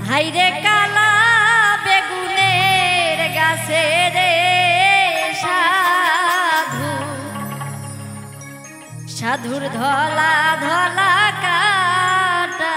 হাইরে কালা বেগুনের গাছে রে সাধু সাধুর ধলা ধলা কাটা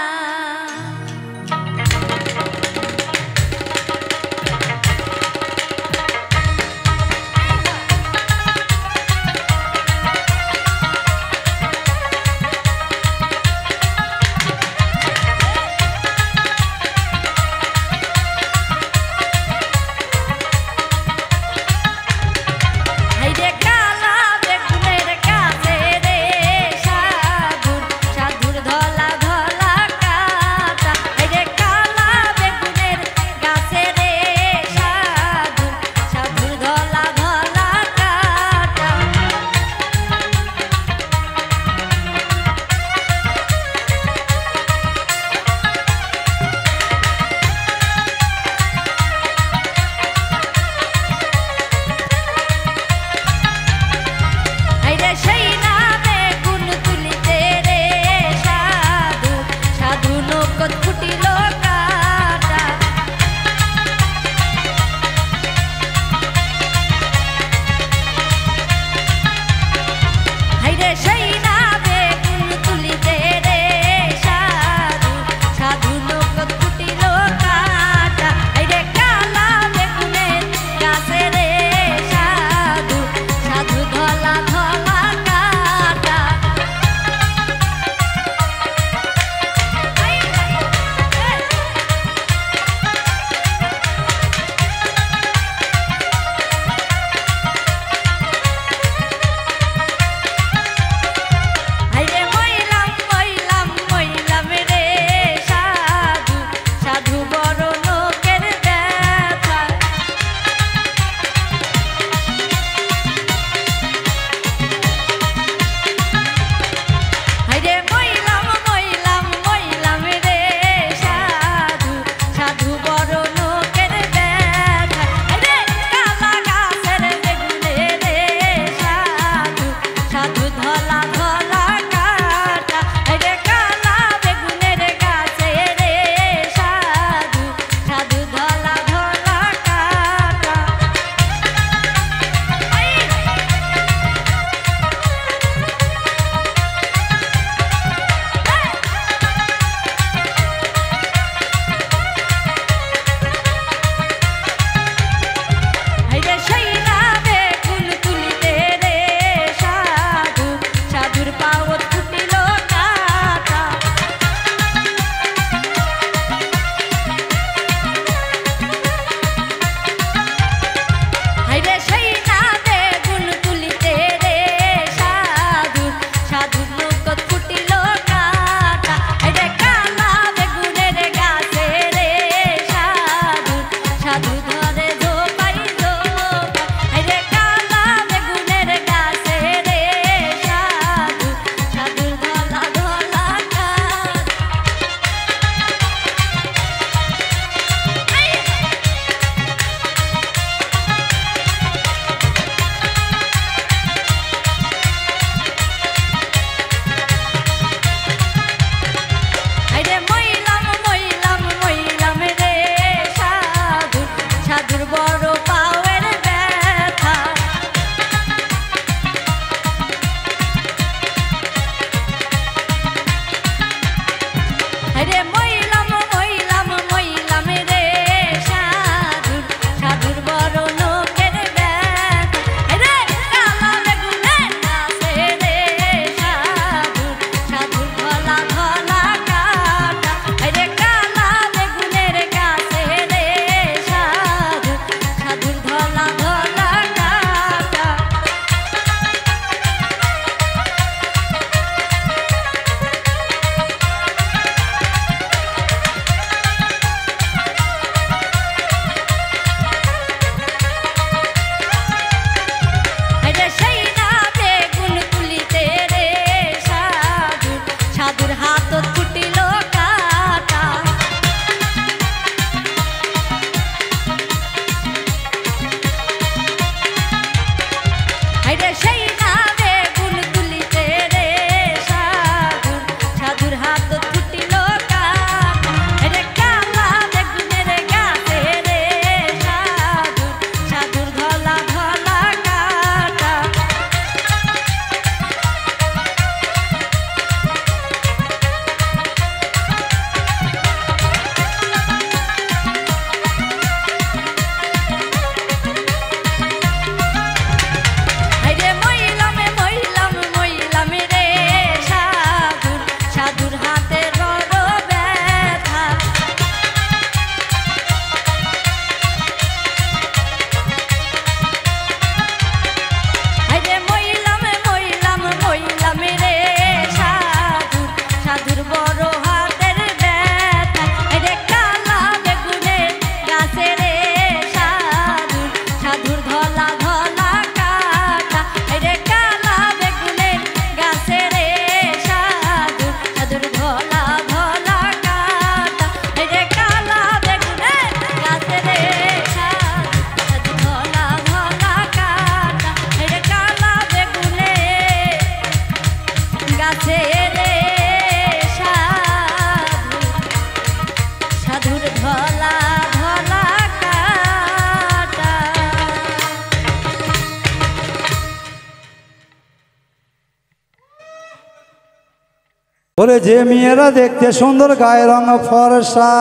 ওরে যে মেয়েরা দেখতে সুন্দর গায়ে রং ফর্সা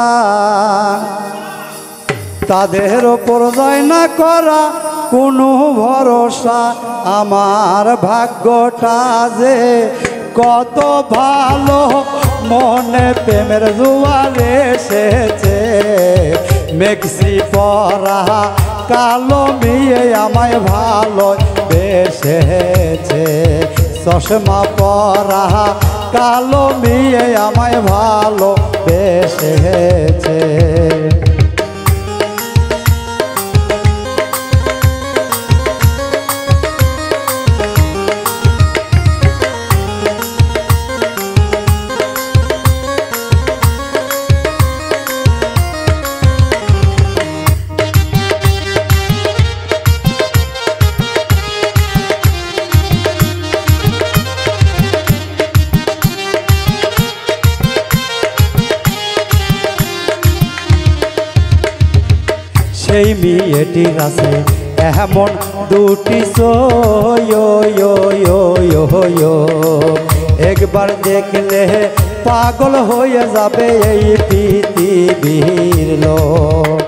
তাদের ওপর যায় না করা কোনো ভরসা। আমার ভাগ্যটা যে কত ভালো, মনে প্রেমের জোয়ার এসেছে। মেক্সি পরা কালো মেয়ে আমায় ভালো বেসেছে। চশমা পরা কালো মেয়ে আমায় ভালো বেসেছে। সেই মেয়েটির আছে এমন দুটি একবার দেখলে পাগল হয়ে যাবে এই পৃথিবীর লোক।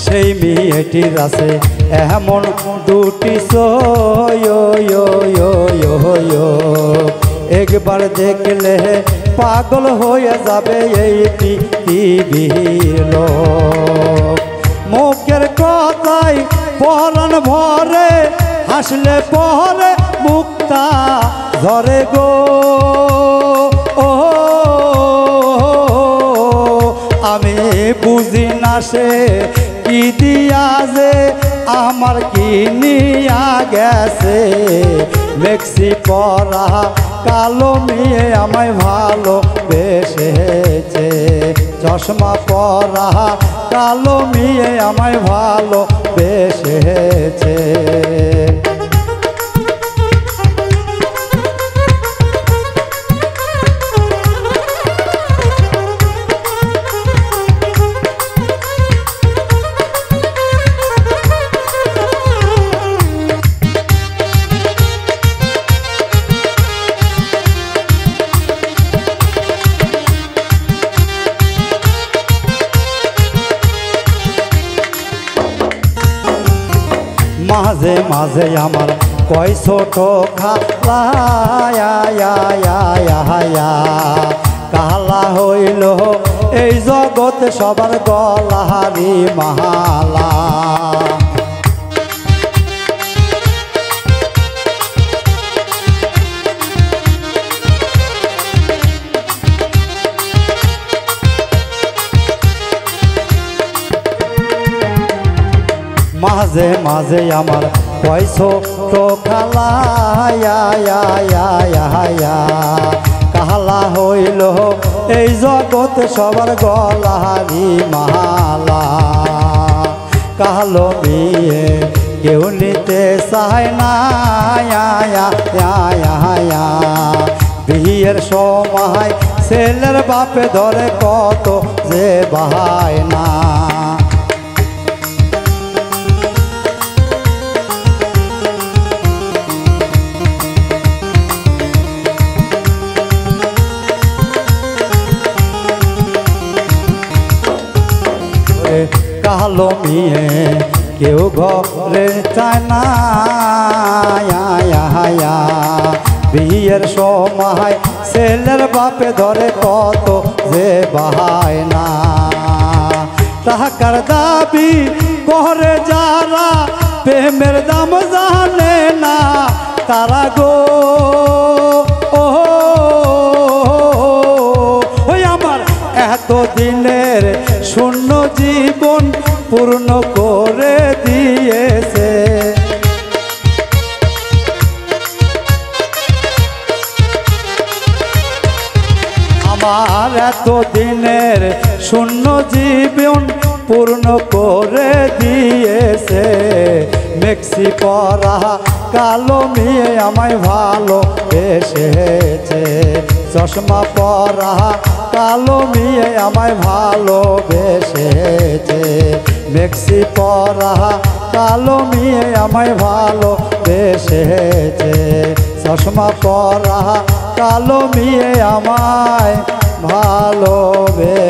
সেই মেয়েটির আছে এমন দুটি একবার দেখলে পাগল হয়ে যাবে এই পৃথিবীর লোক। মুখের কথাই পরাণ ভরে, হাসলে পরে মুক্তা ধরে গো। আমি বুঝি না সে কি দিয়া যে আমার কি নিয়া গেছে। মেক্সি পরা কালো মেয়ে আমায় ভালো বেসেছে। চশমা পরা কালো মেয়ে আমায় ভালো বেসেছে। মাঝে মাঝে আমার কয় ছোট খালা কালা হইল এই জগৎ সবার গলাহারি মালা। মাঝে মাঝে আমার পয়সো তো খালা কালা হইল এই জগৎ সবার গলাহারি মালা। কালো বিয়ে কেউ নিতে চায় না, বিয়ের সময় ছেলের বাপে ধরে কত যে বাহায় না। কালো মেয়ে কেউ ঘরে চায় না, বিয়ের সময় ছেলের বাপে ধরে কত যে বাহায় না। টাকার দাবি করে যারা প্রেমের দাম জানে না তারা গো। আমার এতদিনের শূন্য জীবন পূর্ণ করে দিয়েছে। আমার এতদিনের শূন্য জীবন পূর্ণ করে দিয়েছে। মেক্সি পরা কালো মেয়ে আমায় ভালো বেসেছে চশমা পরা কালো মেয়ে আমায় ভালোবেসেছে মেক্সি পরা কালো মেয়ে আমায় ভালোবেসেছে চশমা পরা কালো মেয়ে আমায় ভালোবেসেছে।